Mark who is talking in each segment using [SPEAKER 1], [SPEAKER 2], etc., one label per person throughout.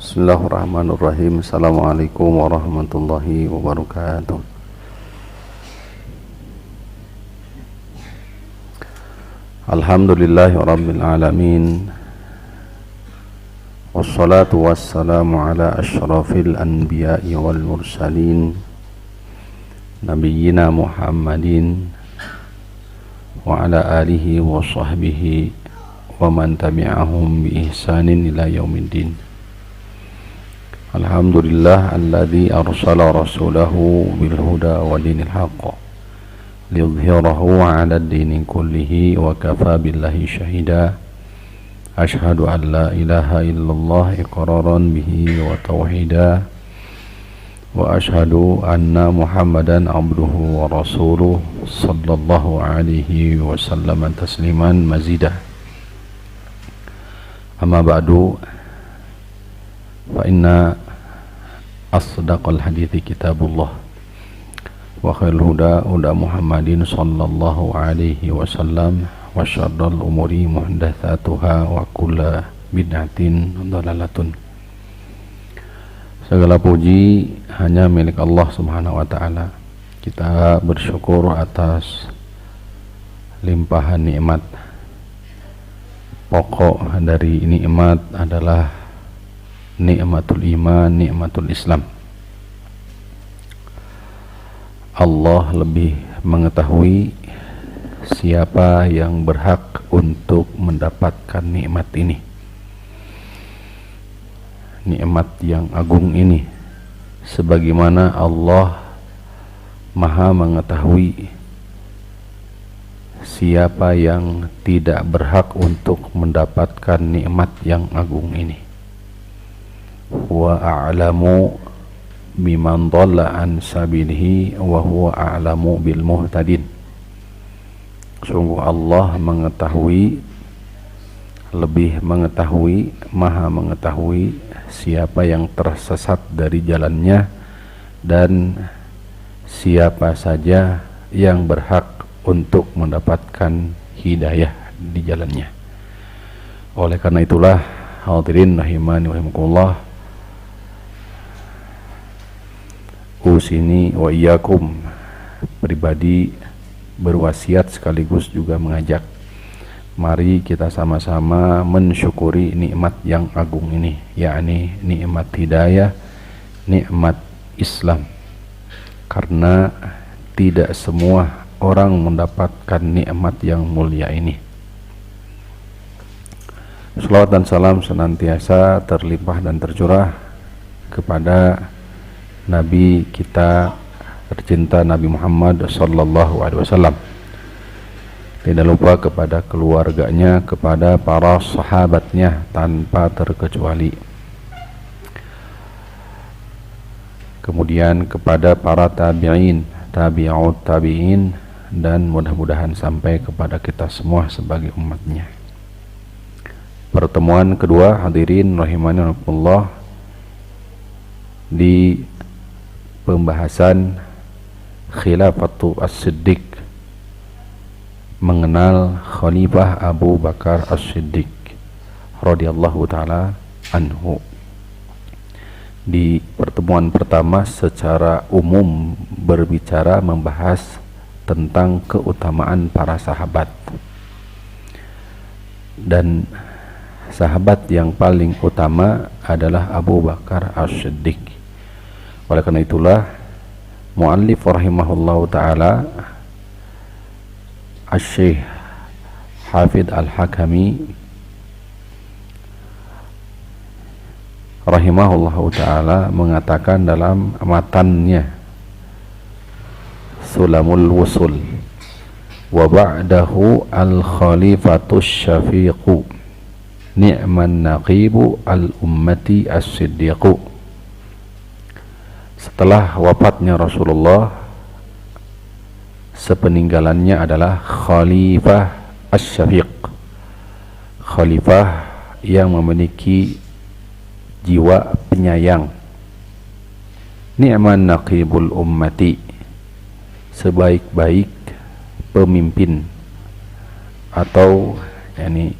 [SPEAKER 1] Bismillahirrahmanirrahim. Assalamualaikum warahmatullahi wabarakatuh. Alhamdulillahi rabbil alamin. Wassalatu wassalamu ala asyrafil anbiya'i wal mursalin, nabiyyina Muhammadin wa ala alihi wa sahbihi wa man tabi'ahum bi ihsanin ila yaumiddin. Alhamdulillah alladzi arsala rasulahu bil huda wa dinil haqq liyudhhirahu 'ala ad-dini kullihi wa kafa billahi shahida. Ashhadu an la ilaha illallah iqraran bihi wa tauhida, wa ashhadu anna Muhammadan abduhu wa rasuluh sallallahu alaihi wasallam tasliman mazidah. Amma ba'du, fa inna asdaqal hadithi kitabullah wa khairul huda huda Muhammadin sallallahu alaihi wasallam wa syarrul umuri muhdatsatuha wa kullu bid'atin dhalalatun. Segala puji hanya milik Allah Subhanahu wa taala. Kita bersyukur atas limpahan nikmat. Pokok dari nikmat adalah nikmatul iman, nikmatul Islam. Allah lebih mengetahui siapa yang berhak untuk mendapatkan nikmat ini, nikmat yang agung ini, sebagaimana Allah Maha mengetahui siapa yang tidak berhak untuk mendapatkan nikmat yang agung ini. Wa a'lamu biman dhalla an sabilihi wa huwa a'lamu bil muhtadin. Sungguh Allah mengetahui, lebih mengetahui, maha mengetahui siapa yang tersesat dari jalannya dan siapa saja yang berhak untuk mendapatkan hidayah di jalannya. Oleh karena itulah, hadirin rahimani rahimakumullah, usini wa iyyakum, pribadi berwasiat sekaligus juga mengajak, mari kita sama-sama mensyukuri nikmat yang agung ini, yakni nikmat hidayah, nikmat Islam. Karena tidak semua orang mendapatkan nikmat yang mulia ini. Salawat dan salam senantiasa terlimpah dan tercurah kepada Nabi kita tercinta, Nabi Muhammad sallallahu alaihi wasallam. Tidak lupa kepada keluarganya, kepada para sahabatnya tanpa terkecuali. Kemudian kepada para tabi'in, tabi'ut tabi'in, dan mudah-mudahan sampai kepada kita semua sebagai umatnya. Pertemuan kedua, hadirin rahimani rahimakumullah, di pembahasan khilafatu as-siddiq, mengenal Khalifah Abu Bakar as-Siddiq radhiyallahu ta'ala anhu. Di pertemuan pertama secara umum berbicara, membahas tentang keutamaan para sahabat, dan sahabat yang paling utama adalah Abu Bakar as-Siddiq. Oleh karena itulah, muallif rahimahullahu ta'ala Asy-Syaikh Hafidz Al-Hakami rahimahullahu ta'ala mengatakan dalam matannya Sulamul Wusul, wa ba'dahu al-khalifatus syafiqu ni'man naqibu al-ummati as-siddiqu. Setelah wafatnya Rasulullah, sepeninggalannya adalah Khalifah Asy-Syafiq, Khalifah yang memiliki jiwa penyayang. Ni'man naqibul ummati, sebaik-baik pemimpin, atau yakni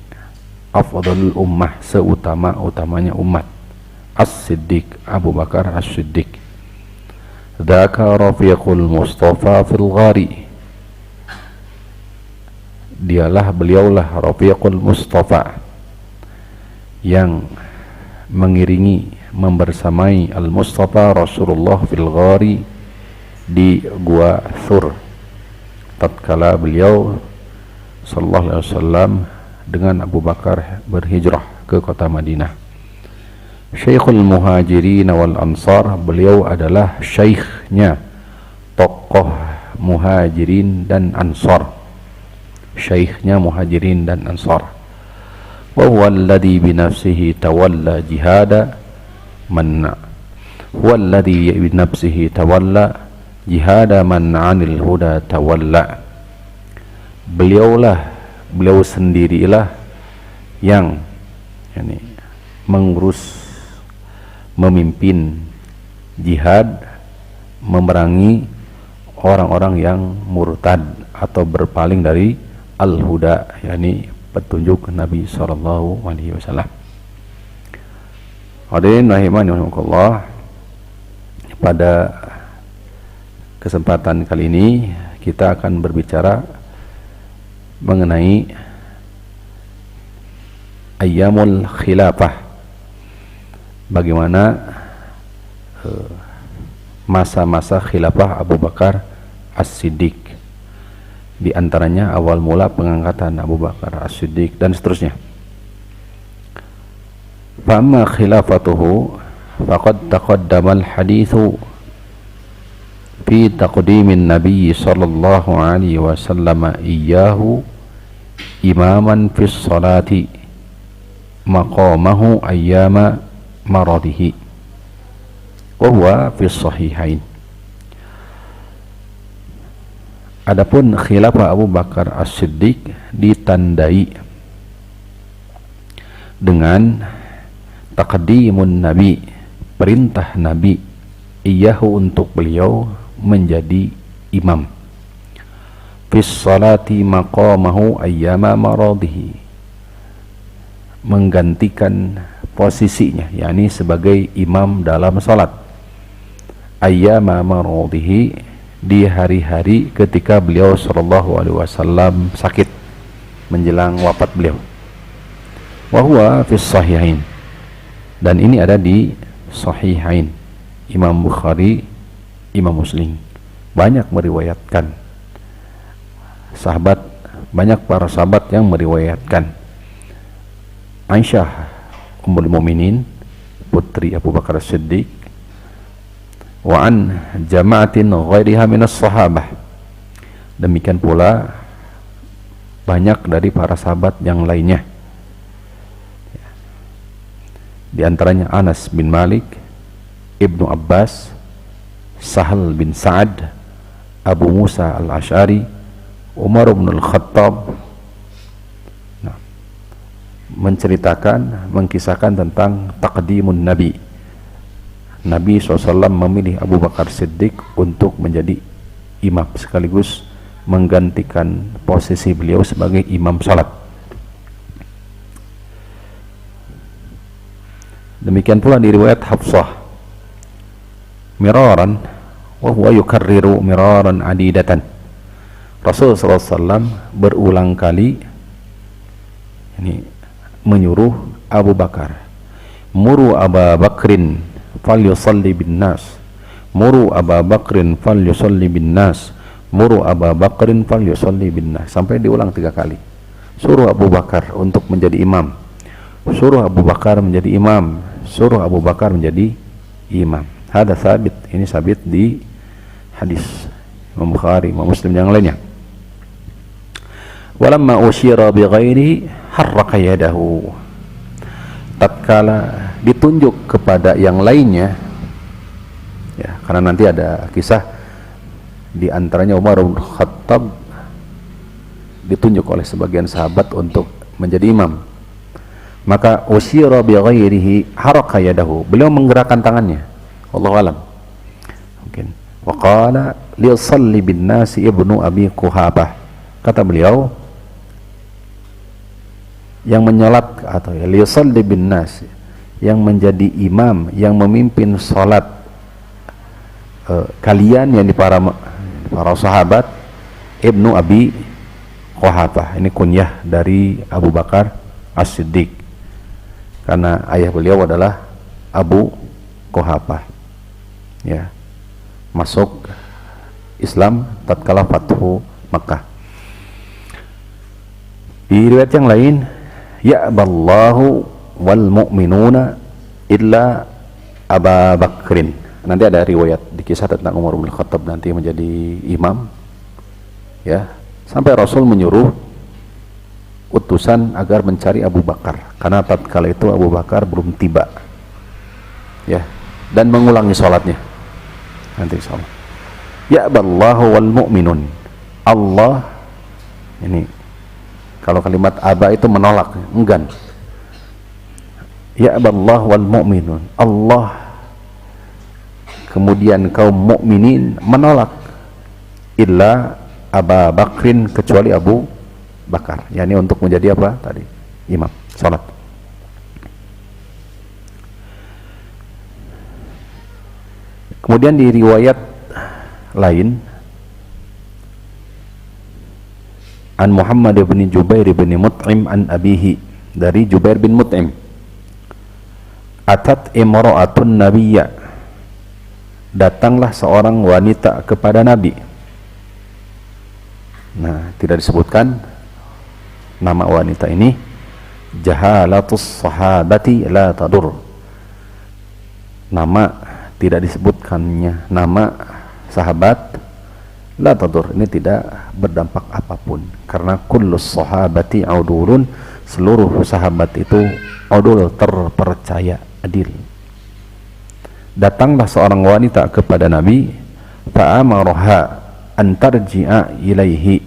[SPEAKER 1] afdhalul ummah, seutama-utamanya umat, As-Siddiq, Abu Bakar As-Siddiq. Dzaka rafiqul Mustafa fil ghari. Beliaulah rafiqul Mustafa, yang mengiringi, membersamai Al-Mustafa Rasulullah fil ghari, di gua Thur, tatkala beliau sallallahu alaihi wasallam dengan Abu Bakar berhijrah ke kota Madinah. Syekhul Muhajirin wal Ansar, beliau adalah syekhnya tokoh Muhajirin dan Ansar. Syekhnya Muhajirin dan Ansar. Wa huwa alladhi bi nafsihi tawalla jihada man huwa alladhi bi nafsihi tawalla jihada man 'anil huda tawalla. Beliau sendirilah yang mengurus, memimpin jihad, memerangi orang-orang yang murtad atau berpaling dari al-huda, yakni petunjuk Nabi sallallahu alaihi wasallam. Hadirin rahimani rahimakumullah, pada kesempatan kali ini kita akan berbicara mengenai ayyamul khilafah, bagaimana masa-masa khilafah Abu Bakar As-Siddiq, di antaranya awal mula pengangkatan Abu Bakar As-Siddiq dan seterusnya. Fa amma khilafatuhu faqad taqaddama al-hadithu fi taqdimin Nabi sallallahu alaihi wasallam iyyahu imaman fi sholati maqamahu ayyama maradihi wa huwa fi sahihain. Adapun khilafah Abu Bakar As-Siddiq ditandai dengan taqdimun Nabi, perintah Nabi, iyyahu untuk beliau menjadi imam, fis salati maqamahu ayyama maradihi, menggantikan posisinya, yakni sebagai imam dalam salat, ayyama maradihi, di hari-hari ketika beliau sallallahu alaihi wasallam sakit menjelang wafat beliau. Wa huwa fis sahihain, dan ini ada di sahihain, Imam Bukhari, Imam Muslim banyak meriwayatkan, banyak para sahabat yang meriwayatkan. Aisyah Ummul Mukminin, putri Abu Bakar As-Siddiq, wa an jama'atin ghairiha minas sahabah, demikian pula banyak dari para sahabat yang lainnya, di antaranya Anas bin Malik, Ibnu Abbas, Sahal bin Sa'ad, Abu Musa al-Ash'ari, Umar bin al-Khattab, menceritakan, mengkisahkan tentang taqdimun Nabi. Nabi SAW memilih Abu Bakar Siddiq untuk menjadi imam, sekaligus menggantikan posisi beliau sebagai imam salat. Demikian pula di riwayat Hafsah, miraran wa huwa yukarriru miraran adidatan, Rasulullah SAW berulang kali ini menyuruh Abu Bakar, muru Abu Bakrin falyusalli bin nas, muru Abu Bakrin falyusalli bin nas, muru Abu Bakrin falyusalli bin nas, sampai diulang 3 kali. Suruh Abu Bakar untuk menjadi imam, suruh Abu Bakar menjadi imam, suruh Abu Bakar menjadi imam. Hada sabit, ini sabit di hadis Imam Bukhari, Imam Muslim yang lainnya. Walamma usyira bi ghairihi harraka yadahu, tatkala ditunjuk kepada yang lainnya, ya, karena nanti ada kisah di antaranya Umar bin Khattab ditunjuk oleh sebagian sahabat untuk menjadi imam, maka usyira bi ghairihi harraka yadahu, beliau menggerakkan tangannya, wallahu alam. Mungkin wa qala li yusalli bin nasi ibnu Abi Quhafah, kata beliau yang menyolat, atau ya li yusalli bin nas, yang menjadi imam, yang memimpin sholat kalian, yang para sahabat, Ibnu Abi Quhafah. Ini kunyah dari Abu Bakar As-Siddiq, karena ayah beliau adalah Abu Quhafah, ya, masuk Islam tatkala Fathu Makkah. Di riwayat yang lain, ya'ballahu wal mu'minuna illa Aba Bakrin. Nanti ada riwayat di kisah tentang Umar bin Khattab nanti menjadi imam, ya, sampai Rasul menyuruh utusan agar mencari Abu Bakar, karena tatkala itu Abu Bakar belum tiba, ya, dan mengulangi sholatnya nanti insyaallah. Ya'ballahu wal mu'minun, Allah, ini kalau kalimat aba itu menolak, enggan. Ya'ballahu wal mu'minun, Allah kemudian kaum mukminin menolak, illa Aba Bakrin, kecuali Abu Bakar, yakni untuk menjadi apa tadi, imam salat. Kemudian di riwayat lain, an Muhammad bin Jubair bin Mut'im an abihi, dari Jubair bin Mut'im, atat imra'atun nabiyya, datanglah seorang wanita kepada Nabi. Nah, tidak disebutkan nama wanita ini. Jahalatus sahabati la tadur, nama tidak disebutkannya nama sahabat, la tadur, ini tidak berdampak apapun, karena kullus sahabati udulun, seluruh sahabat itu udul, terpercaya, adil. Datanglah seorang wanita kepada Nabi, fa'amaraha an tarji'a ilaihi,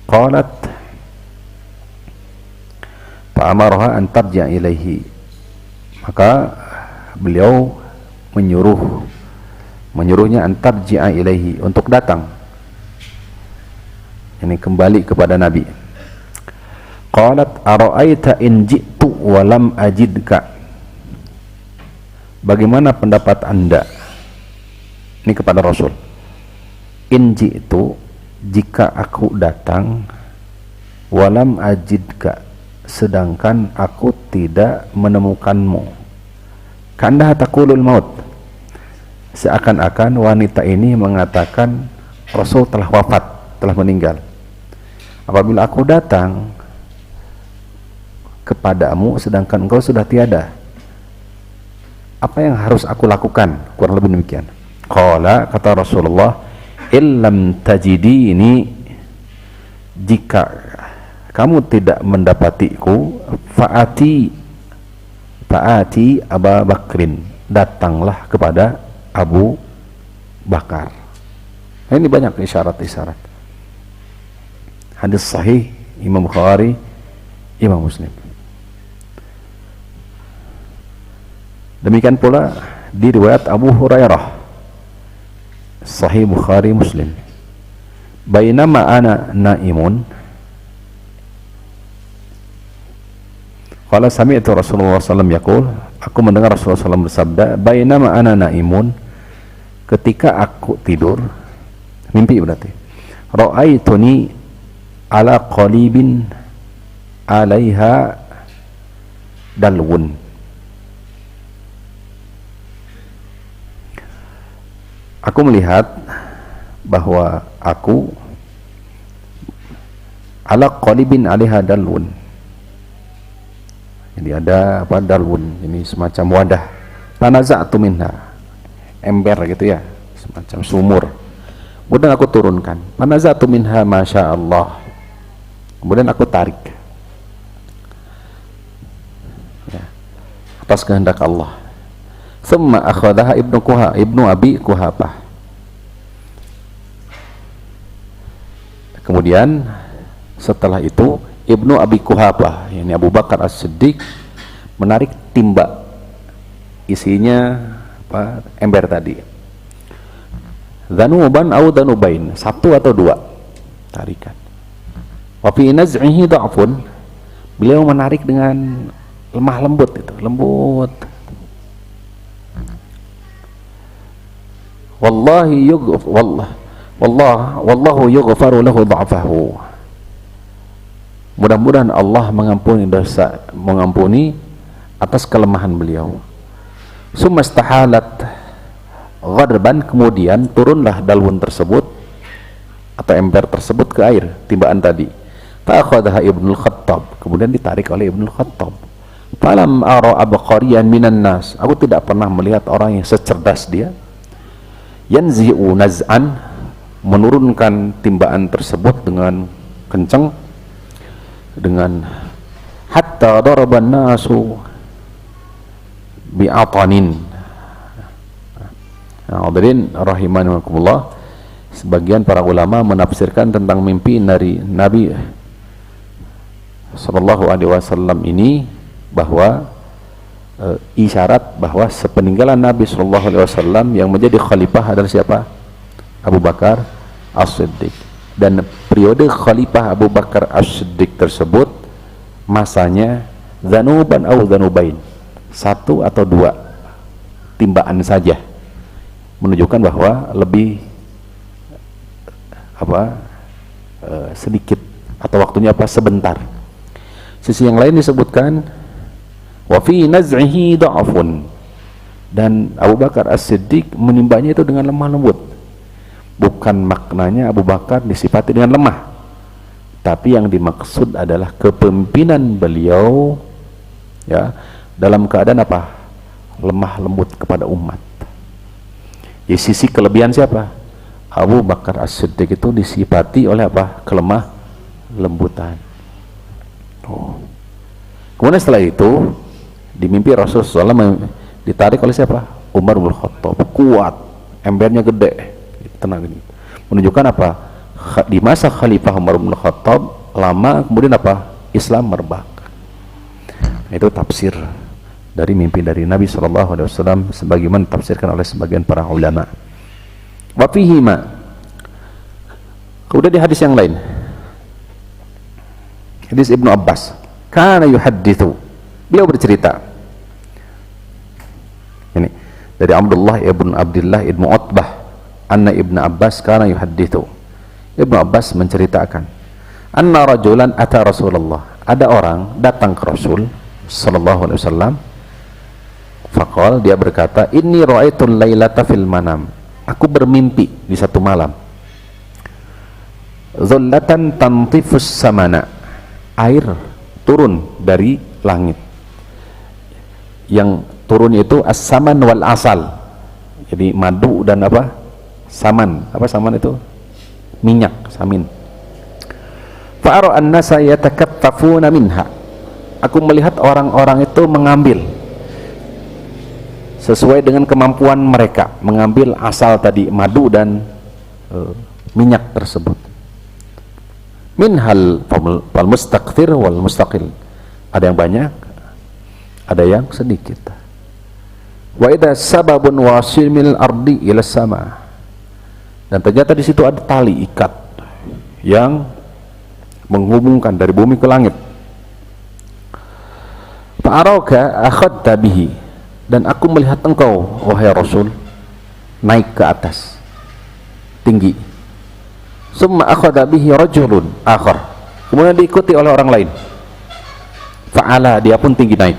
[SPEAKER 1] qalat, fa'amaraha an tarji'a ilaihi, maka beliau menyuruhnya an tarji'a ilaihi, untuk datang, ini kembali kepada Nabi. Qalat ara'aita in ji'tu wa lam ajidka, bagaimana pendapat Anda, ini kepada Rasul, in ji'tu, jika aku datang, walam ajidka, sedangkan aku tidak menemukanmu, kanda taqulul maut, seakan-akan wanita ini mengatakan Rasul telah wafat, telah meninggal. Apabila aku datang kepadamu sedangkan engkau sudah tiada, apa yang harus aku lakukan? Kurang lebih demikian. Qala, kata Rasulullah, illam tajidini, jika kamu tidak mendapatiku, fa'ati Aba Bakrin, datanglah kepada Abu Bakar. Nah, ini banyak isyarat-isyarat. Hadis sahih Imam Bukhari, Imam Muslim. Demikian pula di riwayat Abu Hurairah, Sahih Bukhari Muslim, bainama ana naimun, qala sami'tu Rasulullah sallallahu alaihi wasallam yaqul, aku mendengar Rasulullah sallallahu alaihi wasallam bersabda, bainama ana naimun, ketika aku tidur, mimpi berarti, ra'aituni ala qalibin alaiha dalwun, aku melihat bahwa aku ala qalibin alaiha dalwun, jadi ada apa, dalwun, ini semacam wadah, tanaza'tu minha, ember gitu ya, semacam sumur, kemudian aku turunkan, tanaza'tu minha masya Allah, kemudian aku tarik, ya, atas kehendak Allah. Thumma akhadaha Ibnu Abi Quhafah, kemudian setelah itu Ibnu Abi Quhafah, yakni Abu Bakar As-Siddiq, menarik timba isinya apa, ember tadi, dhanuban au dhanubain, satu atau dua tarikan. Wa fi naz'ihi dha'fun, beliau menarik dengan lemah lembut itu, lembut. Wallahu yughfaru lahu dha'fahu. Mudah-mudahan Allah mengampuni atas kelemahan beliau. Sumastahalat ghadban, kemudian turunlah dalwun tersebut atau ember tersebut ke air timbaan tadi. Fa'akhadha Ibnul Khattab, kemudian ditarik oleh Ibnul Khattab. Falam ara abqariyan minan nas, aku tidak pernah melihat orang yang secerdas dia, yanzi'u naz'an, menurunkan timbaan tersebut dengan kencang, dengan hatta daraban nasu bi'atanin. Hadirin rahimakumullah, sebagian para ulama menafsirkan tentang mimpi dari Nabi sallallahu alaihi wasallam ini bahwa isyarat bahwa sepeninggalan Nabi sallallahu alaihi wasallam yang menjadi khalifah adalah siapa? Abu Bakar As-Siddiq. Dan periode khalifah Abu Bakar As-Siddiq tersebut masanya zanuban atau zanubain, 1 atau 2 timbaan saja, menunjukkan bahwa lebih sedikit atau waktunya sebentar. Sisi yang lain disebutkan wa fi naz'ihi dha'fun, dan Abu Bakar As-Siddiq menimbanya itu dengan lemah lembut. Bukan maknanya Abu Bakar disifati dengan lemah, tapi yang dimaksud adalah kepemimpinan beliau ya dalam keadaan lemah lembut kepada umat. Di sisi kelebihan siapa? Abu Bakar As-Siddiq itu disifati oleh kelemah lembutan. Kemudian setelah itu di mimpi Rasulullah SAW ditarik oleh siapa? Umar bin Khattab, kuat, embernya gede, tenang ini. Menunjukkan di masa Khalifah Umar bin Khattab lama, kemudian Islam merebak. Itu tafsir dari mimpi dari Nabi SAW sebagaimana ditafsirkan oleh sebagian para ulama. Wa fihi ma, kemudian di hadis yang lain, hadis Ibnu Abbas, kana yuhadditsu, beliau bercerita ini dari Abdullah ibn Abdullah ibn Utbah, anna Ibnu Abbas kana yuhadditsu, Ibnu Abbas menceritakan, anna rajulan ata Rasulullah, ada orang datang ke Rasul sallallahu alaihi wasallam, faqal, dia berkata, inni ra'aitul lailata fil manam, aku bermimpi di satu malam, dhullatan tantifus samana, air turun dari langit, yang turun itu as-saman wal asal, jadi madu dan saman. Saman itu minyak, samin. Fa'ara an-nasa yatakattafuna minha, aku melihat orang-orang itu mengambil sesuai dengan kemampuan mereka, mengambil asal tadi madu dan minyak tersebut. Minhal wal mustaqthir wal mustaqil, ada yang banyak, ada yang sedikit. Wa idza sababun wasimil ardi ila sama, dan ternyata di situ ada tali ikat yang menghubungkan dari bumi ke langit. Fa'araka akhadta bihi, dan aku melihat engkau wahai Rasul naik ke atas tinggi. Summa akhadha bihi rajulun akhar, kemudian diikuti oleh orang lain. Fa'ala, dia pun tinggi naik.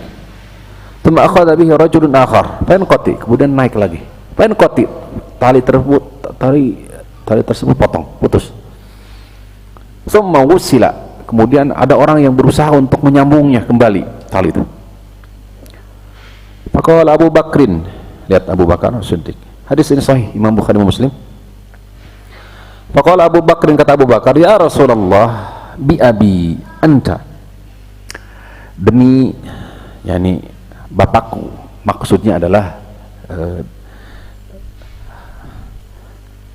[SPEAKER 1] Summa akhadha bihi rajulun akhar, fanqati, kemudian naik lagi. Fanqati, tali tersebut putus. Summa wusila, kemudian ada orang yang berusaha untuk menyambungnya kembali tali itu. Faqala Abu Bakrin, lihat Abu Bakar As-Siddiq, hadis ini sahih Imam Bukhari Muslim. Faqala Abu Bakrin, kata Abu Bakar, ya Rasulullah, bi abi anta, demi bapakku, maksudnya adalah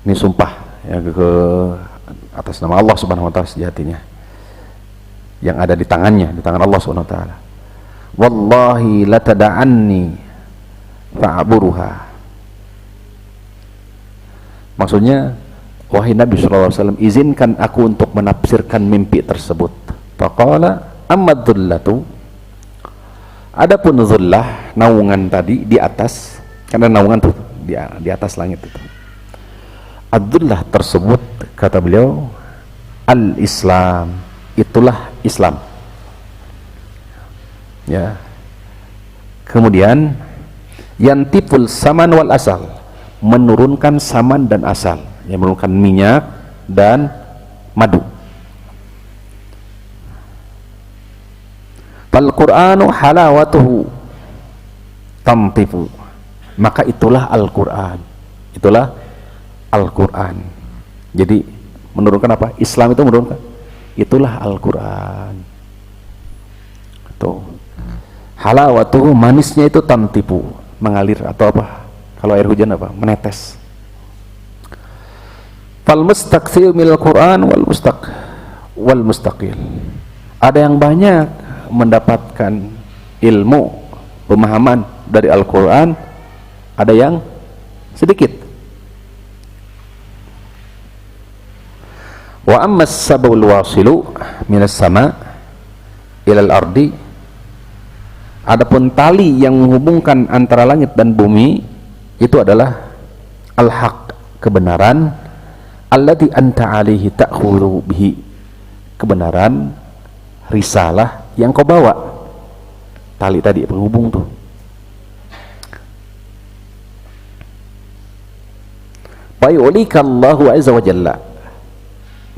[SPEAKER 1] ini sumpah ya, ke atas nama Allah Subhanahu wa taala sejatinya yang ada di tangannya, di tangan Allah Subhanahu wa taala. Wallahi latada'anni fa'aburuha, maksudnya wahai Nabi SAW, izinkan aku untuk menafsirkan mimpi tersebut. Faqala amma dhullatu, Adapun dhullah, naungan tadi di atas, karena naungan tuh di atas langit itu. Ad-dhullah tersebut kata beliau al-Islam, itulah Islam. Ya. Kemudian yantiful saman wal asal, menurunkan saman dan asal, yang menurunkan minyak dan madu. Fal Qur'anu halawatuhu tamtifu, maka itulah Al-Qur'an, itulah Al-Qur'an. Jadi menurunkan apa? Islam itu menurunkan, itulah Al-Qur'an. Tuh. Halawatuhu, manisnya itu tamtifu, mengalir atau apa? Kalau air hujan apa? Menetes. Fal mustaqsil minal Qur'an wal mustaqil. Ada yang banyak mendapatkan ilmu, pemahaman dari Al-Quran, ada yang sedikit. Wa amma as-sabul wasilu minas sama ilal ardi, adapun tali yang menghubungkan antara langit dan bumi itu adalah al-haq, kebenaran, allati anta alaihi ta'khudhu bihi, kebenaran, risalah yang kau bawa. Tali tadi penghubung tuh. Fayulikallahu azza wa jalla,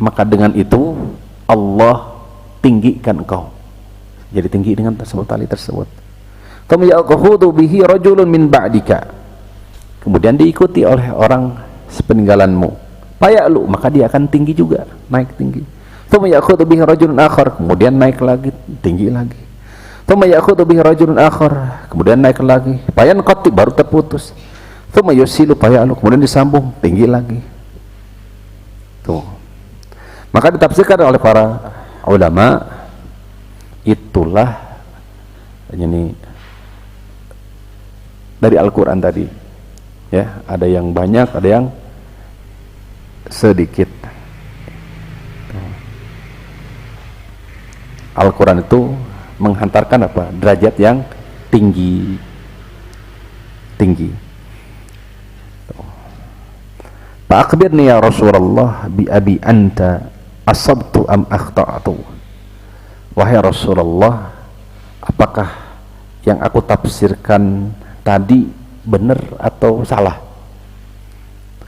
[SPEAKER 1] maka dengan itu Allah tinggikan engkau, jadi tinggi dengan tersebut, tali tersebut. Thumma ya'khudhu bihi rajulun min ba'dika, kemudian diikuti oleh orang sepeninggalanmu. Faya'lu, maka dia akan tinggi juga, naik tinggi. Thumma ya'khudhu bihi rajulun akhar, kemudian naik lagi, tinggi lagi. Thumma ya'khudhu bihi rajulun akhar, kemudian naik lagi. Fayanqati, baru terputus. Thumma yusilu faya'lu, kemudian disambung, tinggi lagi. Tuh. Maka ditafsirkan oleh para ulama, itulah ini dari Al-Qur'an tadi. Ya, ada yang banyak, ada yang sedikit. Al-Quran itu menghantarkan apa? Derajat yang tinggi. Fa'akhbirni ya Rasulullah bi abi anta asabtu am akhta'tu. Wahai Rasulullah, apakah yang aku tafsirkan tadi benar atau salah?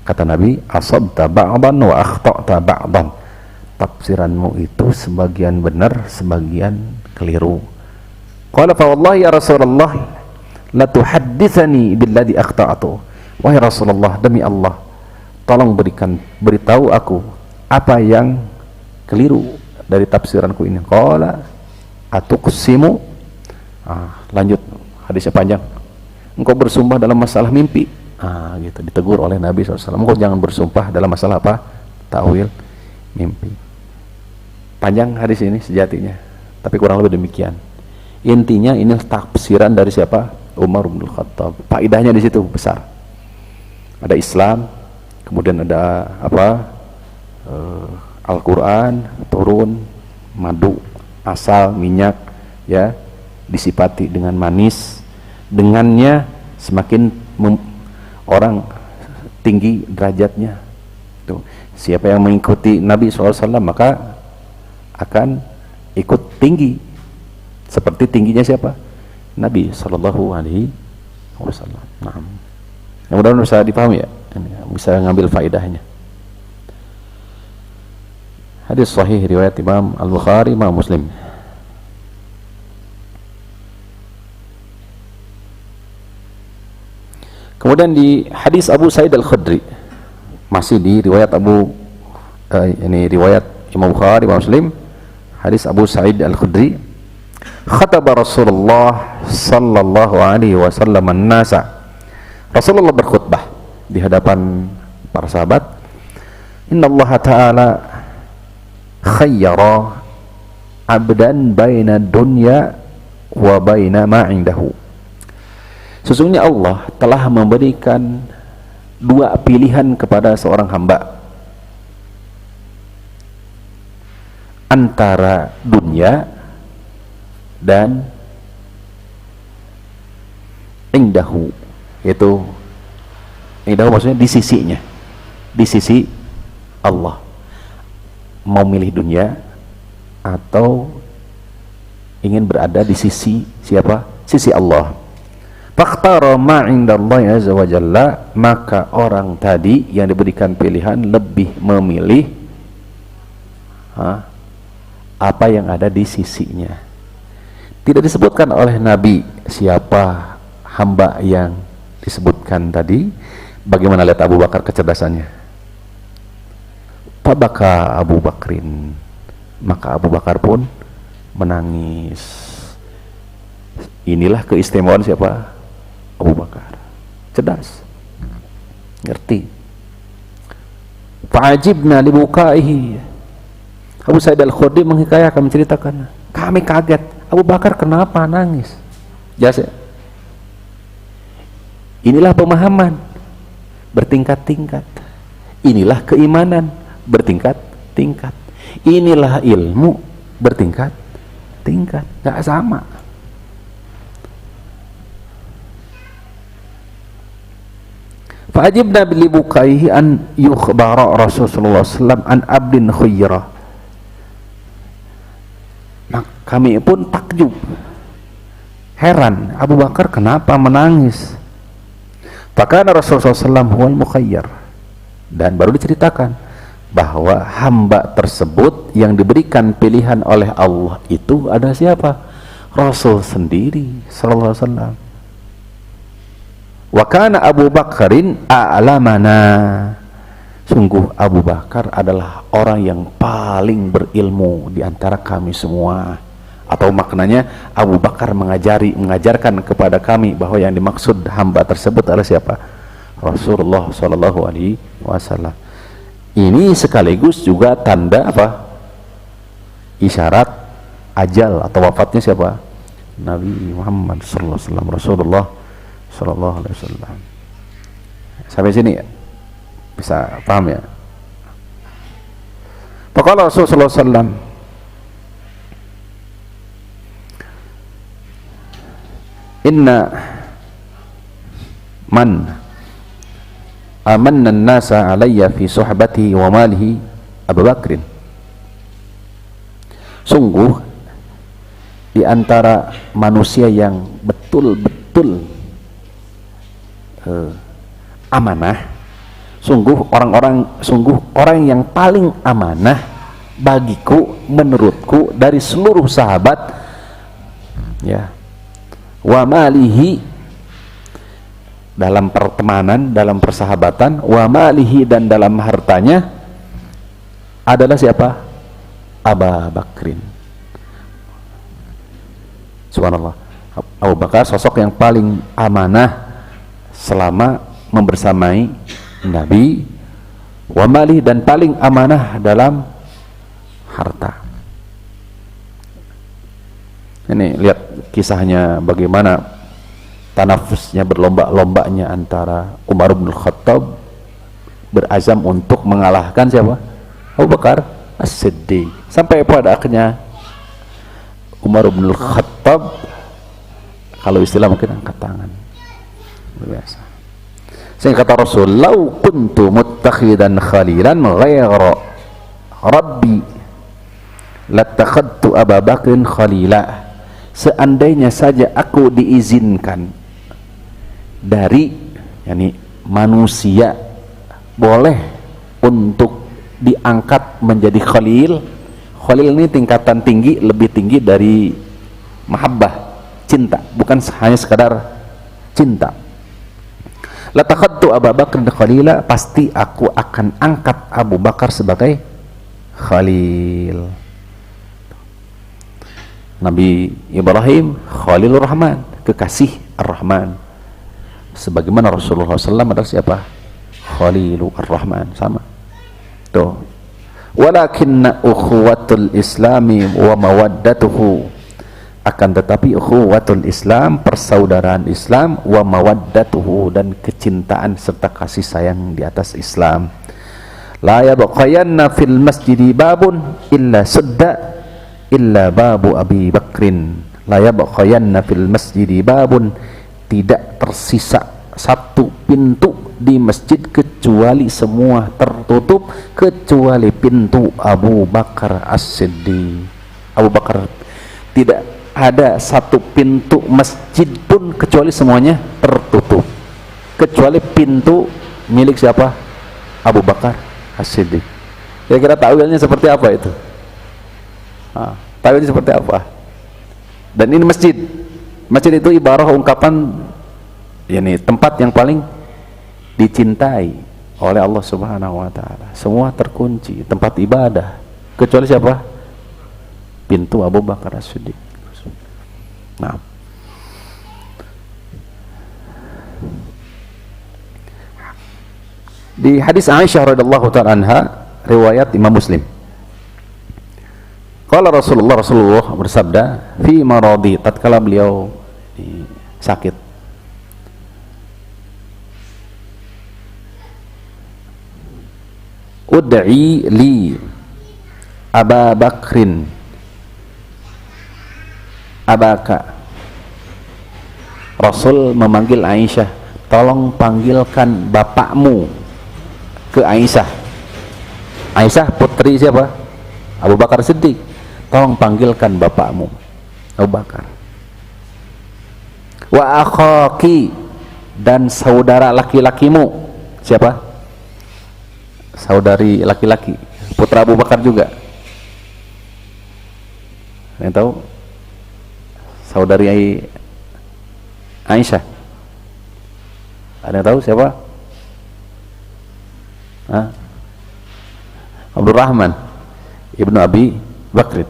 [SPEAKER 1] Kata Nabi, asabta ba'dan wa akhta'ta ba'dan, tafsiranmu itu sebagian benar, sebagian keliru. Qala fa wallahi ya Rasulullah la tuhadditsani billadhi akhta'tu. Wahai Rasulullah, demi Allah, tolong beritahu aku apa yang keliru dari tafsiranku ini. Qala atuqsimu, lanjut hadisnya panjang, engkau bersumpah dalam masalah mimpi. Gitu, ditegur oleh Nabi SAW, engkau jangan bersumpah dalam masalah apa? Ta'wil mimpi. Panjang hadis ini sejatinya, tapi kurang lebih demikian. Intinya ini tafsiran dari siapa? Umar bin Khattab. Faedahnya di situ besar. Ada Islam, kemudian ada apa? Al-Quran turun, madu, asal, minyak, ya, disifati dengan manis. Dengannya semakin orang tinggi derajatnya. Tuh. Siapa yang mengikuti Nabi SAW maka akan ikut tinggi seperti tingginya siapa? Nabi Sallallahu Alaihi Wasallam. Nah, mudah-mudahan bisa dipahami ya, bisa ngambil faedahnya. Hadis sahih riwayat Imam Al-Bukhari, Imam Muslim. Kemudian di hadis Abu Sa'id Al-Khudri, masih di riwayat ini riwayat Imam Bukhari, Imam Muslim, hadis Abu Sa'id Al-Khudri, khataba Rasulullah sallallahu alaihi wasallam an-nasa, Rasulullah berkhutbah di hadapan para sahabat. Innallaha ta'ala khayyara abdan baina dunya wa baina ma indahu. Sesungguhnya Allah telah memberikan dua pilihan kepada seorang hamba antara dunia dan indahu, yaitu indahu maksudnya di sisinya, di sisi Allah. Mau milih dunia atau ingin berada di sisi siapa? Sisi Allah. Fakhtara ma indallahi azza wa jalla, maka orang tadi yang diberikan pilihan lebih memilih apa yang ada di sisinya. Tidak disebutkan oleh Nabi siapa hamba yang disebutkan tadi. Bagaimana lihat Abu Bakar kecerdasannya? Fabaka Abu Bakrin, maka Abu Bakar pun menangis. Inilah keistimewaan siapa? Abu Bakar, cerdas, ngerti. Fa'ajibna libukaihi, Abu Sa'id Al-Khudri menghikayatkan, menceritakan, kami kaget, Abu Bakar kenapa nangis? Jelas ya? Inilah pemahaman bertingkat-tingkat, inilah keimanan bertingkat-tingkat, inilah ilmu bertingkat-tingkat, gak sama. Fa'ajibna bilibukaihi an yukhbara Rasulullah SAW an abdin khayyara. Kami pun takjub, heran, Abu Bakar kenapa menangis? Fakana Rasulullah SAW huwal mukhayyar, dan baru diceritakan bahwa hamba tersebut yang diberikan pilihan oleh Allah itu ada siapa? Rasul sendiri sallallahu alaihi wasallam. Wa kana Abu Bakarin a'lamana, sungguh Abu Bakar adalah orang yang paling berilmu di antara kami semua. Atau maknanya Abu Bakar mengajarkan kepada kami bahwa yang dimaksud hamba tersebut adalah siapa? Rasulullah sallallahu alaihi wasallam. Ini sekaligus juga tanda apa? Isyarat ajal atau wafatnya siapa? Nabi Muhammad sallallahu alaihi wasallam, Rasulullah sallallahu alaihi wasallam. Sampai sini ya? Bisa paham ya? Faqala Rasulullah sallallahu alaihi wasallam, inna man amanna an-nasa alayya fi suhbatihi wa malihi Abu Bakrin, sungguh di antara manusia yang betul-betul amanah, sungguh orang yang paling amanah bagiku, menurutku, dari seluruh sahabat, ya, wa malihi, dalam pertemanan, dalam persahabatan, wa malihi, dan dalam hartanya, adalah siapa? Abu Bakrin. Subhanallah, Abu Bakar sosok yang paling amanah selama membersamai Nabi, wa malihi, dan paling amanah dalam harta. Ini lihat kisahnya bagaimana tanafusnya, berlomba-lombanya antara Umar bin Khattab berazam untuk mengalahkan siapa? Abu Bakar As-Siddiq, sampai pada akhirnya Umar bin Khattab, kalau istilah mungkin angkat tangan, biasa. Sehingga kata Rasul, lau kuntu muttakhidan khalilan ghaira rabbi latakhadtu Abu Bakrin khalila, seandainya saja aku diizinkan dari manusia boleh untuk diangkat menjadi khalil. Khalil ini tingkatan tinggi, lebih tinggi dari mahabbah, cinta, bukan hanya sekadar cinta. Latakhadtu Abu Bakr khalila, pasti aku akan angkat Abu Bakar sebagai khalil. Nabi Ibrahim Khalilur Rahman, kekasih Ar-Rahman, sebagaimana Rasulullah SAW adalah siapa? Khalilur Rahman, sama tuh. Walakinna ukhuwatul islami wa mawaddatuhu, akan tetapi ukhuwatul Islam, persaudaraan Islam, wa mawaddatuhu, dan kecintaan serta kasih sayang di atas Islam. La yabqayanna fil masjidi babun illa sudda illa babu Abi Bakrin, la yabqayanna fil masjidi babun tidak tersisa satu pintu di masjid kecuali semua tertutup kecuali pintu Abu Bakar As-Siddiq. Abu Bakar, tidak ada satu pintu masjid pun kecuali semuanya tertutup kecuali pintu milik siapa? Abu Bakar As-Siddiq. Kira-kira ta'wilnya seperti apa itu? Ta'wilnya seperti apa? Dan ini masjid. Masjid itu ibarat ungkapan yakni tempat yang paling dicintai oleh Allah Subhanahu wa taala. Semua terkunci, tempat ibadah kecuali siapa? Pintu Abu Bakar As-Siddiq. Nah, di hadis Aisyah radhiyallahu taala anha riwayat Imam Muslim, qala Rasulullah bersabda fi maradi, tatkala beliau sakit, ud'i li Aba Bakrin abaka. Rasul memanggil Aisyah, tolong panggilkan bapakmu ke Aisyah. Aisyah putri siapa? Abu Bakar Siddiq. Tolong panggilkan bapakmu Abu Bakar. Wa akhaki, dan saudara laki-lakimu. Siapa? Saudari laki-laki, putra Abu Bakar juga. Yang tahu? Saudari Aisyah. Ada yang tahu siapa? Abdurrahman ibnu Abi Bakrin.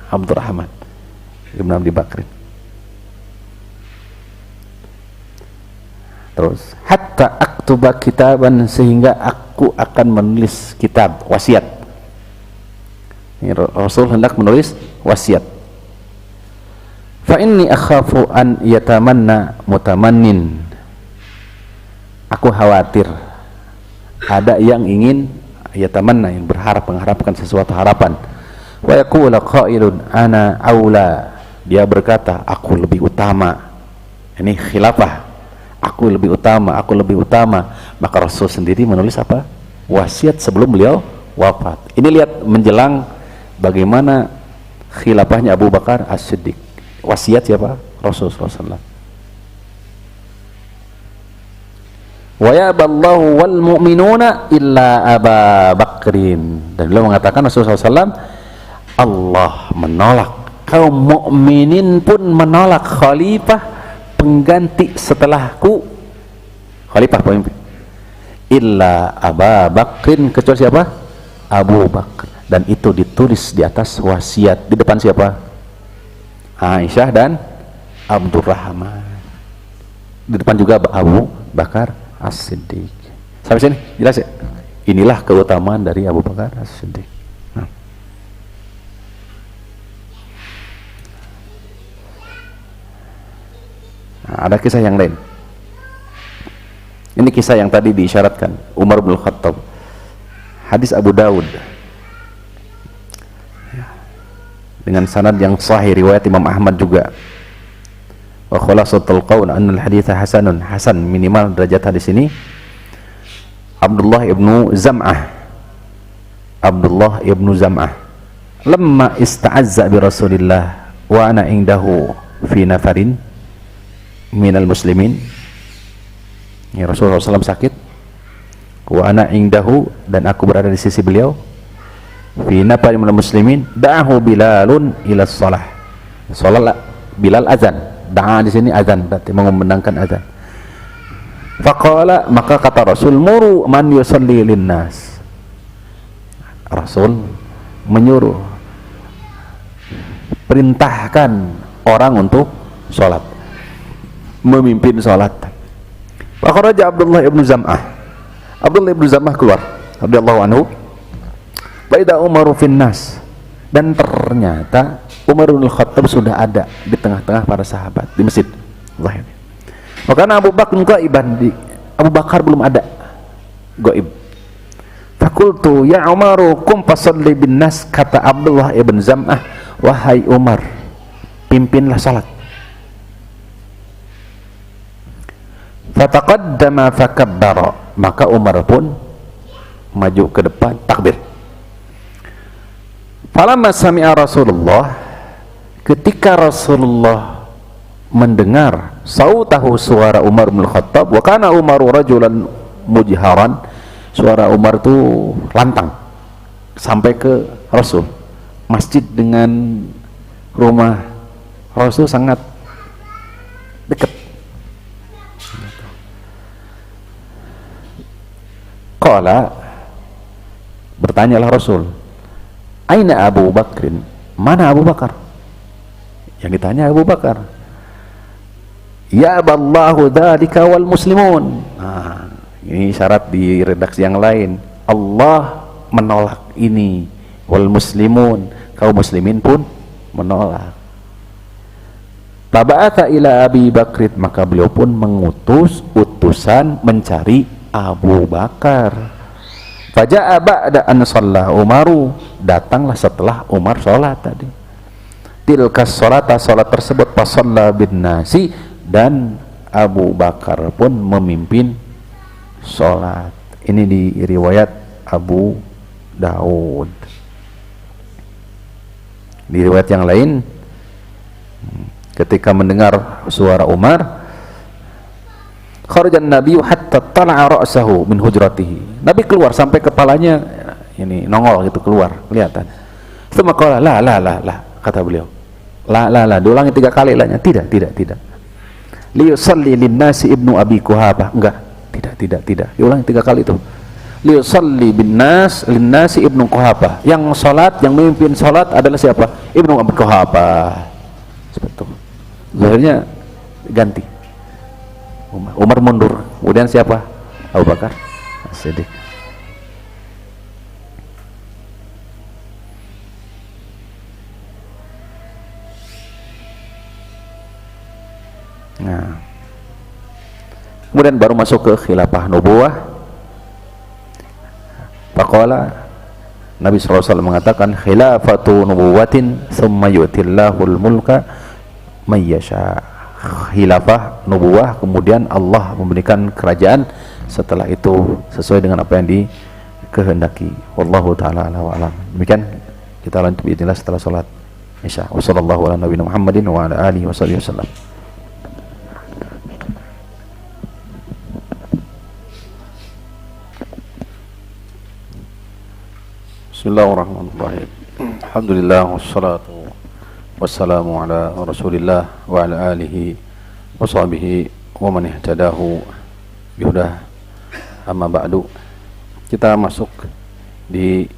[SPEAKER 1] Abdurrahman ibnu Abi Bakrin. Terus hatta aktuba kitaban, sehingga aku akan menulis kitab wasiat. Ini Rasul hendak menulis wasiat. Fa inni akhafu an yatamanna mutamannin. Aku khawatir ada yang ingin yatamanna, yang berharap, mengharapkan sesuatu harapan. Wa yaqulu qailun ana aula, dia berkata aku lebih utama. Ini khilafah, aku lebih utama, aku lebih utama. Maka Rasul sendiri menulis apa? Wasiat sebelum beliau wafat. Ini lihat menjelang bagaimana khilafahnya Abu Bakar As-Siddiq. Wasiat siapa? Rasulullah SAW. Wa yaballahu wal mu'minuna illa Aba Bakrin. Dan beliau mengatakan, Rasulullah SAW, Allah menolak, kaum mukminin pun menolak khalifah pengganti setelahku, khalifah pemimpin, illa Aba Bakrin, kecuali siapa? Abu Bakar. Dan itu ditulis di atas wasiat, di depan siapa? Aisyah dan Abdurrahman. Di depan juga Abu Bakar As-Siddiq. Sampai sini jelas ya? Inilah keutamaan dari Abu Bakar As-Siddiq. Nah, ada kisah yang lain. Ini kisah yang tadi diisyaratkan, Umar bin Khattab. Hadis Abu Dawud dengan sanad yang sahih, riwayat Imam Ahmad juga. Wa khulasatul qaul anna al-hadits hasanun, hasan minimal derajat hadis ini. Abdullah ibnu Zam'ah, Abdullah ibnu Zam'ah, lamma ista'azza bi Rasulillah wa ana indahu fi nafarin minal muslimin. Ya, Rasulullah SAW sakit, wa ana indahu, dan aku berada di sisi beliau, fi nafarin minal muslimin, da'ahu Bilalun ila shalah. Salat Bilal azan, da'a di sini azan, berarti mengumandangkan azan. Faqala, maka kata Rasul, muru man yusalli linnas. Rasul menyuruh, perintahkan orang untuk sholat, memimpin sholat. Fakharaja Abdullah ibnu Zam'ah, Abdullah ibnu Zam'ah keluar radhiyallahu anhu, baida Umaru finnas, dan ternyata Umar bin Khattab sudah ada di tengah-tengah para sahabat di masjid. Maka Abu Bakar ghaiban, Abu Bakar belum ada, gaib. Fakultu ya Umaru kum fasalli bin nas, kata Abdullah ibn Zam'ah, wahai Umar, pimpinlah salat. Fataqaddama fakabbara, maka Umar pun maju ke depan takbir. Falamma sami'a Rasulullah, ketika Rasulullah mendengar sautahu, suara Umar bin Khattab, wa kana Umaru rajulan mujharan, suara Umar itu lantang sampai ke Rasul. Masjid dengan rumah Rasul sangat dekat. Qala, bertanyalah Rasul, aina Abu Bakrin, mana Abu Bakar? Yang ditanya Abu Bakar. Ya aballahu dzalika wal muslimun. Nah, ini syarat di redaksi yang lain. Allah menolak ini, wal muslimun, kaum muslimin pun menolak. Taba'atha ila Abi Bakrin, maka beliau pun mengutus utusan mencari Abu Bakar. Faja'a ba'da an shalla Umaru, datanglah setelah Umar sholat tadi. Tilkas sholata, sholat tersebut, fasalla bin nasi, dan Abu Bakar pun memimpin sholat. Ini di riwayat Abu Daud. Di riwayat yang lain, ketika mendengar suara Umar, kharajan nabiyyu hatta tala'a ra'sahu min hujratihi, Nabi keluar sampai kepalanya ini nongol gitu, keluar kelihatan. Tsumma qala la, kata beliau, la, diulangi 3 kali lahnya, tidak. Li yusalli linnasi ibnu Abi Quhafah, enggak, tidak, diulangi 3 kali itu. Li yusalli linnasi ibnu Quhafah, yang salat, yang memimpin salat adalah siapa? Ibnu Abi Quhafah. Seperti itu. Zahirnya ganti. Umar mundur, kemudian siapa? Abu Bakar As-Siddiq. Nah, kemudian baru masuk ke khilafah nubuwah. Faqala, Nabi SAW mengatakan, khilafatu nubuwatin thumma yu'tillahul mulka may yasha. Khilafah nubuwah, kemudian Allah memberikan kerajaan setelah itu sesuai dengan apa yang dikehendaki. Wallahu ta'ala a'lam wa a'lam. Demikian kita lanjut biidznillah setelah salat Isya. Wassallallahu ala nabiyina Muhammadin wa ala alihi wasallam. Bismillahirrahmanirrahim. Alhamdulillah wassalatu wassalamu ala rasulillah wa ala alihi wa sahbihi wa man ihtadahu bihudah. Amma ba'du. Kita masuk di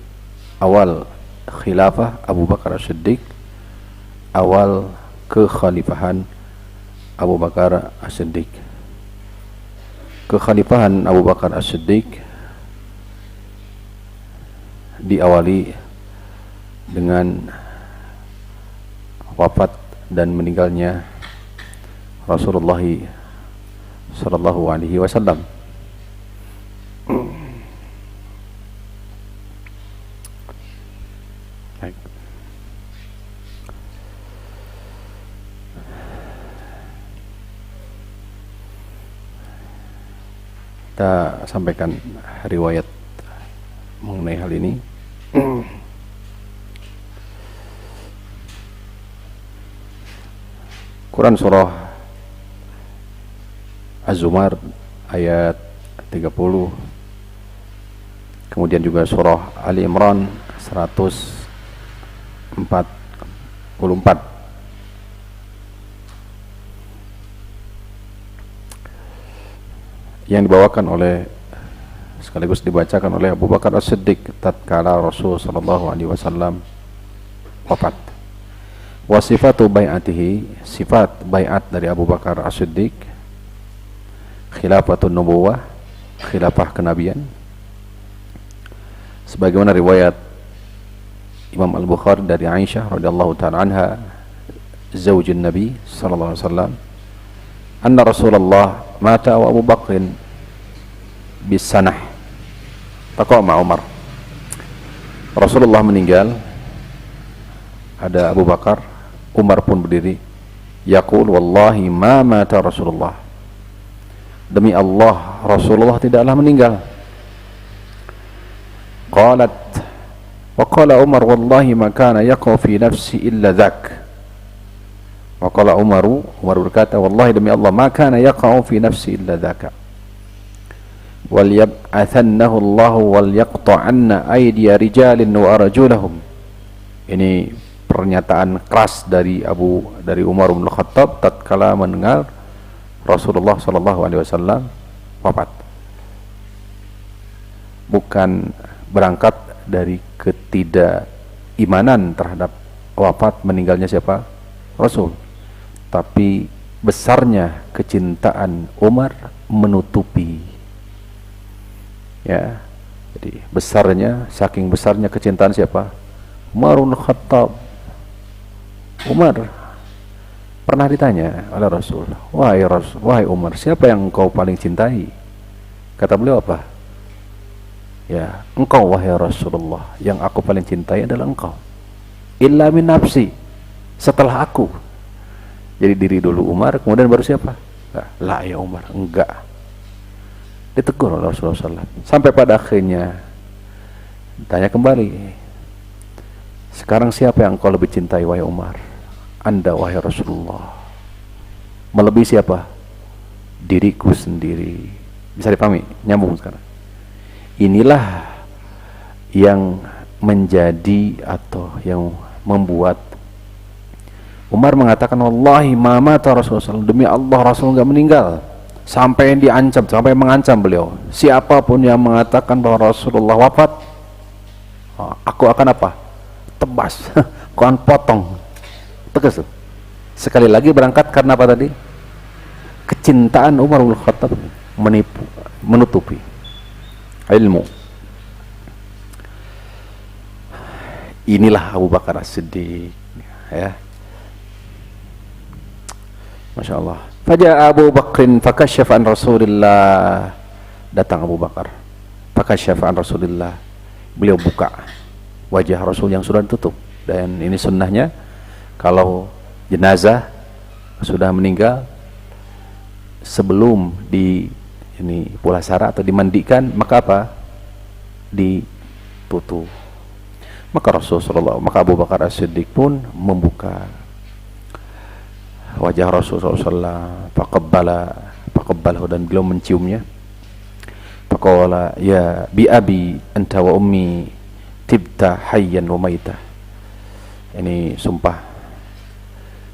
[SPEAKER 1] awal khilafah Abu Bakar As-Siddiq, awal kekhalifahan Abu Bakar As-Siddiq. Kekhalifahan Abu Bakar As-Siddiq diawali dengan wafat dan meninggalnya Rasulullah sallallahu alaihi wasallam. Kita sampaikan riwayat mengenai hal ini. Quran surah Az-Zumar ayat 30, kemudian juga surah Ali Imran 144, yang dibawakan oleh, sekaligus dibacakan oleh Abu Bakar As-Siddiq tatkala Rasul sallallahu alaihi wasallam wafat. Wa sifatu bai'atihi, sifat bai'at dari Abu Bakar As-Siddiq, khilafatun nubuwah, khilafah kenabian, sebagaimana riwayat Imam Al-Bukhari dari Aisyah radhiyallahu ta'ala anha, zaujin Nabi sallallahu alaihi wasallam, anna Rasulullah mata wa Abu Bakrin bisanah faqama Umar. Rasulullah meninggal, ada Abu Bakar, Umar pun berdiri. Yaqul wallahi ma mata Rasulullah demi Allah Rasulullah tidaklah meninggal. Qalat wa qala Umar wallahi ma kana yaqa fi nafsi illa dzak. Wa qala Umar berkata, wallahi demi Allah, ma kana yaqa fi nafsi illa dzaka. Wal yab'athannahu Allah wal yaqta'anna aydiya rijalin wa arjulahum. Ini pernyataan keras dari Umar bin Khattab tatkala mendengar Rasulullah sallallahu alaihi wasallam wafat. Bukan berangkat dari ketidakimanan terhadap wafat meninggalnya siapa? Rasul. Tapi besarnya kecintaan Umar menutupi, ya, jadi saking besarnya kecintaan siapa? Umar bin Khattab. Umar pernah ditanya oleh Rasul, wahai Umar, siapa yang engkau paling cintai? Kata beliau apa? Ya, engkau wahai Rasulullah, yang aku paling cintai adalah engkau. Illa min nafsi, setelah aku. Jadi diri dulu Umar, kemudian baru siapa? La ya Umar, enggak. Ditegur oleh Rasulullah SAW. Sampai pada akhirnya tanya kembali, sekarang siapa yang kau lebih cintai wahai Umar? Anda wahai Rasulullah. Melebihi siapa? Diriku sendiri. Bisa dipahami? Nyambung sekarang. Inilah yang menjadi atau yang membuat Umar mengatakan, wallahi ma mata Rasulullah, demi Allah Rasul enggak meninggal. Sampai diancam, sampai mengancam beliau, siapapun yang mengatakan bahwa Rasulullah wafat, aku akan apa? Tebas, aku akan potong. Tegas tuh. Sekali lagi berangkat karena apa tadi? Kecintaan Umar bin Khattab menutupi ilmu. Inilah Abu Bakar As-Siddiq, ya. Masya Allah. Faja'a Abu Bakrin fakasyafa an Rasulillah. Datang Abu Bakar, fakasyafa an Rasulillah. Beliau buka wajah Rasul yang sudah ditutup. Dan ini sunnahnya, kalau jenazah sudah meninggal, sebelum pulasara atau dimandikan, maka apa? Ditutup. Maka Abu Bakar As-Siddiq pun membuka wajah Rasulullah SAW, faqabbalahu, dan beliau menciumnya. Faqala ya bi abi anta wa ummi tibta hayyan wa maitah. Ini sumpah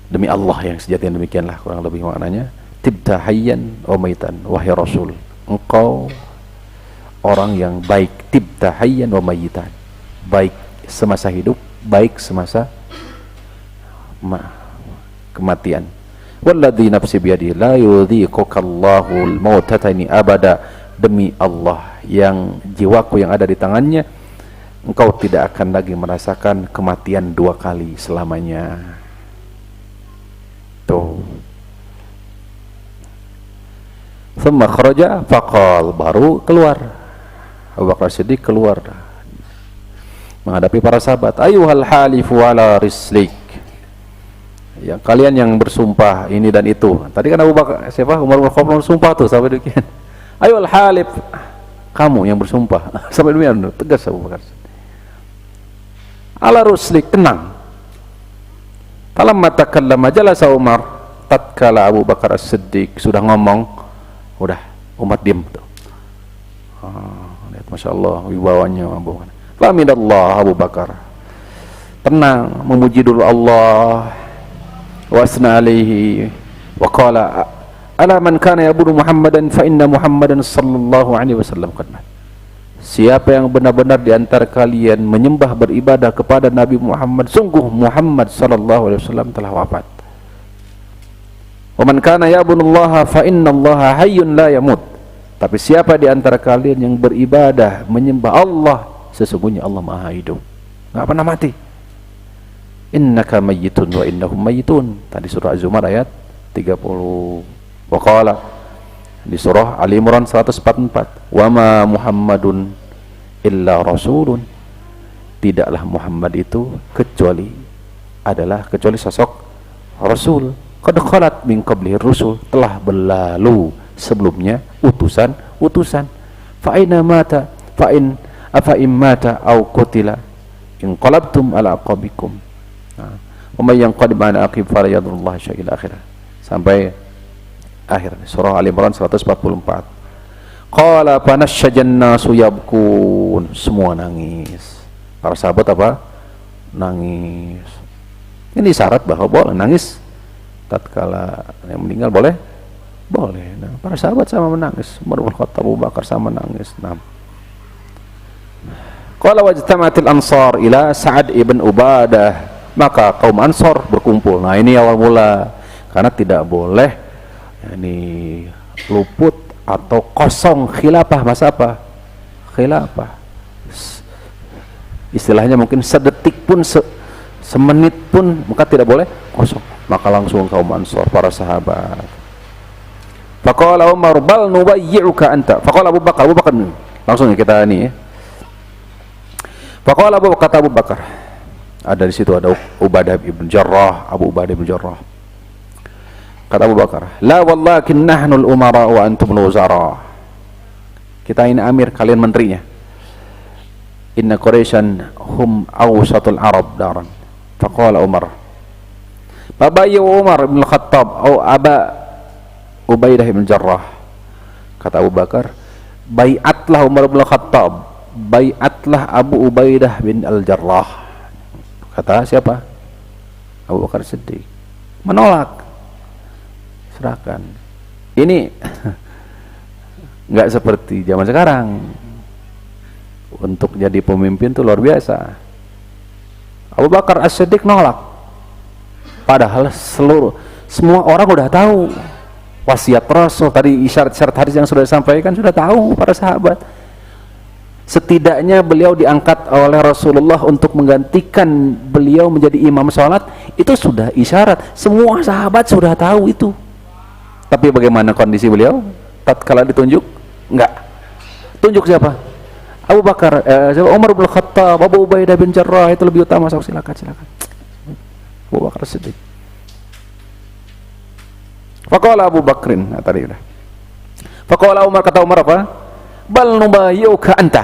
[SPEAKER 1] demi Allah yang sejati, yang demikianlah kurang lebih maknanya. Tibta hayyan wa maitan, wahai Rasul, engkau orang yang baik. Tibta hayyan wa maitan, baik semasa hidup, baik semasa kematian. Walladzi nafsi biyadihi la yudhiqukallahu al-mautataini abada, demi Allah yang jiwaku yang ada di tangannya, engkau tidak akan lagi merasakan kematian 2 kali selamanya. Tuh. Thumma kharaja faqal, baru keluar Abu Bakar Siddiq, keluar menghadapi para sahabat. Ayuhal halifu ala rislik, yang kalian yang bersumpah ini dan itu. Tadi kan Abu Bakar, Umar bin Khattab bersumpah tuh sampai demikian. Ayuhal halif, kamu yang bersumpah sampai demikian, tegas Abu Bakar. Ala ruslik, tenang. Falamma takallama jalasa Umar, tatkala Abu Bakar As-Siddiq sudah ngomong, udah umat diam tuh. Lihat Masya Allah wibawanya Abu Bakar. Famidallah, Abu Bakar tenang, memuji dulu Allah, wasna alaihi, wa qala ala man kana yabudu Muhammadan fa inna Muhammadan sallallahu alaihi wasallam qad mat. Siapa yang benar-benar di antara kalian menyembah beribadah kepada Nabi Muhammad, sungguh Muhammad sallallahu alaihi wasallam telah wafat. Wa man kana ya'budullaha fa innallaha hayyun la yamut. Tapi siapa di antara kalian yang beribadah menyembah Allah, sesungguhnya Allah Maha hidup, enggak pernah mati. Innaka mayyitun wa innahum mayyitun. Tadi surah Az-Zumar ayat 30. Wa qala di surah Ali Imran 144, wa ma Muhammadun illa rasulun, tidaklah Muhammad itu kecuali sosok rasul. Qad khalat min qablihi rusul, telah berlalu sebelumnya utusan. Fa in mata aw qutila inqalabtum ala aqabikum. Wa may yanqalib ala aqib fala yadurullah syai'an ila akhirah. Sampai akhir surah Al Imran 144. Qala fanashjajan nasu yabkun, semua nangis. Para sahabat apa? Nangis. Ini syarat bahwa boleh nangis tatkala yang meninggal, boleh? Boleh. Nah, para sahabat sama menangis. Umar bin Khattab, Abu Bakar sama menangis. Nah. Qala wajtama'atil ansar ila Sa'ad ibn Ubadah, maka kaum Ansar berkumpul. Nah, ini awal mula, karena tidak boleh ini luput atau kosong khilafah. Masa apa? Khilafah. Istilahnya mungkin sedetik pun, semenit pun, maka tidak boleh kosong. Maka langsung kaum Ansar, para sahabat. Faqala Umar bal nubayyi'uka anta. Faqala Abu Bakar, langsung kita ini ya. Faqala Abu Bakar, ada di situ ada Ubadah bin Jarrah, Abu Ubadah bin Jarrah. Kata Abu Bakar, la wallakin nahnul umara wa antum al-wuzara. Kita ini amir, kalian menterinya. Inna Quraisyan hum awsatul Arab daran. Faqala Umar, babayyu Umar bin Khattab atau Aba Ubaidah bin Jarrah. Kata Abu Bakar, bai'atlah Umar bin Khattab, bai'atlah Abu Ubaidah bin Al-Jarrah. Kata siapa? Abu Bakar Siddiq. Menolak. Serahkan. Ini nggak seperti zaman sekarang. Untuk jadi pemimpin itu luar biasa. Abu Bakar As-Siddiq nolak. Padahal semua orang udah tahu wasiat Rasul, tadi isyarat-isyarat hadis yang sudah disampaikan sudah tahu para sahabat. Setidaknya beliau diangkat oleh Rasulullah untuk menggantikan beliau menjadi imam sholat, itu sudah isyarat. Semua sahabat sudah tahu itu. Tapi bagaimana kondisi beliau tatkala ditunjuk? Enggak. Tunjuk siapa? Abu Bakar, Umar bin Khattab, Abu Ubaidah bin Jarrah, itu lebih utama. Silakan. Abu Bakar Siddiq. Faqala Abu Bakrin, nah tadi udah. Faqala Umar, kata Umar apa? Bal nubayyuka anta.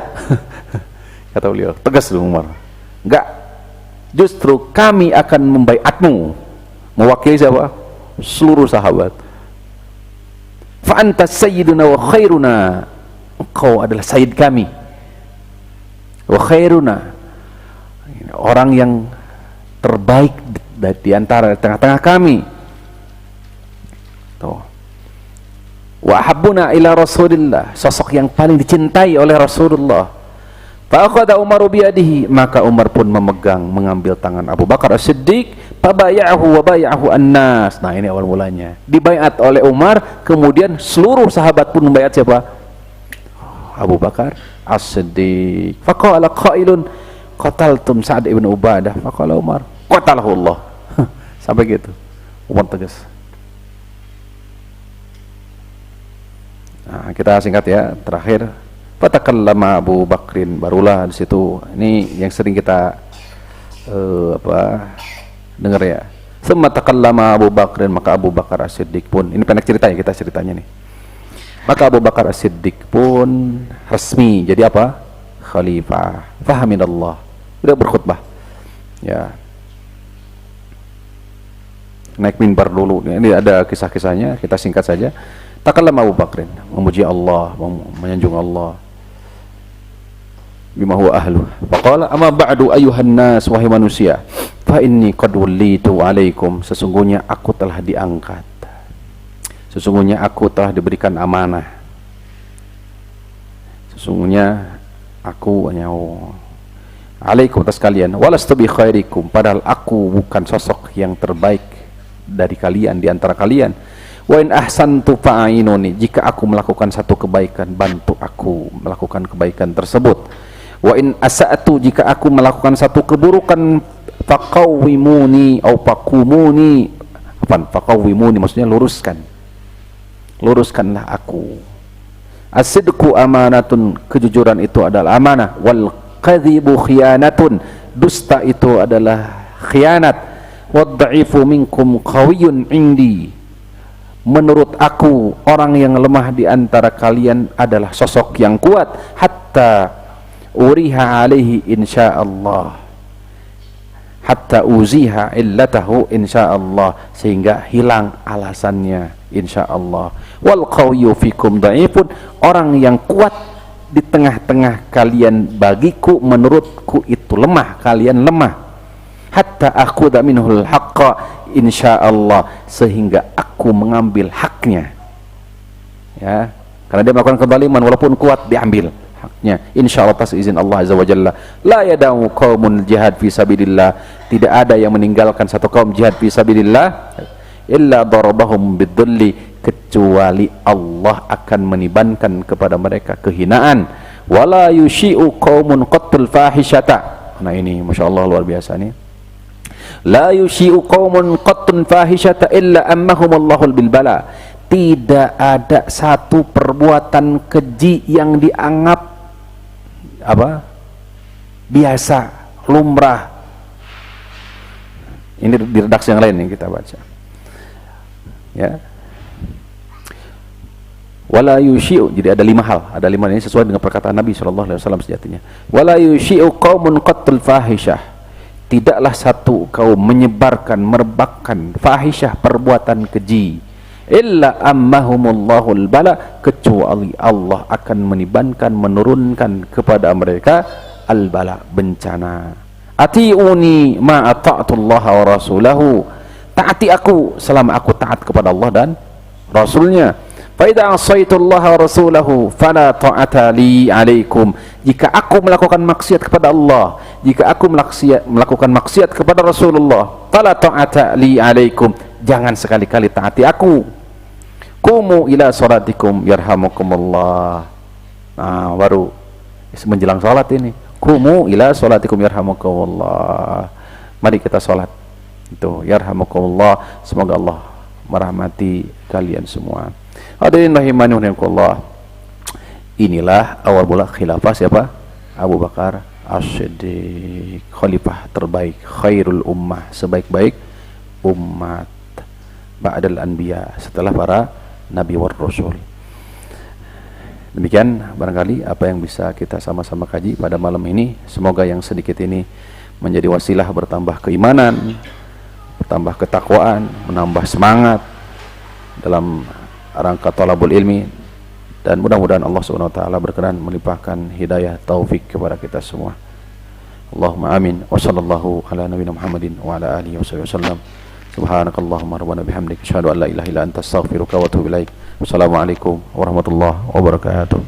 [SPEAKER 1] Kata beliau, tegas dulu Umar. Enggak. Justru kami akan membaiatmu. Mewakili siapa? Seluruh sahabat. Fa anta sayyiduna wa khairuna. Engkau adalah sayyid kami. Wa khairuna. Orang yang terbaik di antara tengah-tengah kami. Wa habbuna ila Rasulillah, sosok yang paling dicintai oleh Rasulullah. Fa akhadha Umar biyadihi, maka Umar pun mengambil tangan Abu Bakar As-Siddiq, fabaya'ahu wa bay'ahu an-nas. Nah, ini awal mulanya. Dibaiat oleh Umar, kemudian seluruh sahabat pun membaiat siapa? Abu Bakar As-Siddiq. Faqala qailun qataltum Sa'ad ibn Ubadah. Faqala Umar, qatalahu Allah. Sampai gitu. Umar tegas. Nah, kita singkat ya, terakhir fatakallama Abu Bakrin, barulah di situ ini yang sering kita dengar ya. Tsumma takallama Abu Bakrin, maka Abu Bakar As-Siddiq pun, ini pendek ceritanya, kita ceritanya nih. Maka Abu Bakar As-Siddiq pun resmi jadi apa? Khalifah. Fahaminallah. Udah berkhutbah. Ya. Naik mimbar dulu. Ini ada kisah-kisahnya, kita singkat saja. Takallama Abu Bakrin, memuji Allah, menyanjung Allah. Bima huwa ahlu. Faqala amma ba'du ayuhan nas, wahai manusia, fa inni qad wallitu alaikum, sesungguhnya aku telah diangkat. Sesungguhnya aku telah diberikan amanah. Sesungguhnya aku alaikum atas kalian, walastu bi khairikum, padahal aku bukan sosok yang terbaik dari kalian, di antara kalian. Wa in ahsantu fa'inuni, jika aku melakukan satu kebaikan, bantu aku melakukan kebaikan tersebut. Wa in asa'tu, jika aku melakukan satu keburukan, faqawwimuni atau faqumuni. Faqawwimuni maksudnya luruskanlah aku. As-sidqu amanatun, kejujuran itu adalah amanah. Wal kadhibu khiyanatun, dusta itu adalah khianat. Wad dha'ifu minkum qawiyyun indi, menurut aku orang yang lemah di antara kalian adalah sosok yang kuat, hatta uriha alaihi insyaallah, hatta uziha illatahu insyaallah, sehingga hilang alasannya insyaallah. Wal qawiyyu fikum dhaifun, orang yang kuat di tengah-tengah kalian bagiku, menurutku itu lemah, kalian lemah. Hatta akhudha minhul haqqa insyaallah, sehingga aku mengambil haknya, ya, karena dia melakukan kezaliman walaupun kuat, diambil haknya insyaallah atas izin Allah azza wa jalla. La yada'u qaumun jihad fi sabilillah, tidak ada yang meninggalkan satu kaum jihad fi sabilillah illa darabahum bidzulli, kecuali Allah akan menibankan kepada mereka kehinaan. Wala yushi'u qaumun qattul fahishata, nah ini Masya Allah luar biasa nih. La yushi'u qaumun qattun fahishata illa ammahumullahu bil bala, tidak ada satu perbuatan keji yang dianggap apa? Biasa, lumrah. Ini di redaksi yang lain yang kita baca. Ya. Wala yushi'u, jadi ada 5 hal, ada 5 ini sesuai dengan perkataan Nabi SAW sejatinya. Wala yushi'u qaumun qattul fahishah, tidaklah satu kaum menyebarkan, merebakkan fahisyah, perbuatan keji, illa ammahumullahul bala, kecuali Allah akan menibankan, menurunkan kepada mereka al-bala, bencana. Ati'uni ma ata'tullaha wa rasulahu, taati aku selama aku taat kepada Allah dan Rasulnya. Fa idza asaitullaha wa rasulahu fala ta'ata li alaikum, jika aku melakukan maksiat kepada Allah, jika aku melakukan maksiat kepada Rasulullah, fala ta'ata li alaikum, jangan sekali-kali taati aku. Qumu ila salatikum yarhamukumullah. Nah, baru menjelang salat ini, qumu ila salatikum yarhamukumullah, mari kita salat itu yarhamukumullah, semoga Allah merahmati kalian semua. Hadirin rahimani wa rahimakumullah, inilah awal mula khilafah siapa? Abu Bakar As-Siddiq, khalifah terbaik, khairul ummah, sebaik-baik umat, ba'dal anbiya, setelah para nabi war rasul. Demikian barangkali apa yang bisa kita sama-sama kaji pada malam ini. Semoga yang sedikit ini menjadi wasilah bertambah keimanan, bertambah ketakwaan, menambah semangat dalam rangka thalabul ilmi, dan mudah-mudahan Allah Subhanahu wa taala berkenan melimpahkan hidayah taufik kepada kita semua. Allahumma amin. Wa sallallahu ala nabiyina Muhammadin wa ala alihi wasallam. Subhanakallahumma rabbana bihamdika asyhadu an la ilaha illa anta astaghfiruka wa atubu ilaik. Wassalamualaikum warahmatullahi wabarakatuh.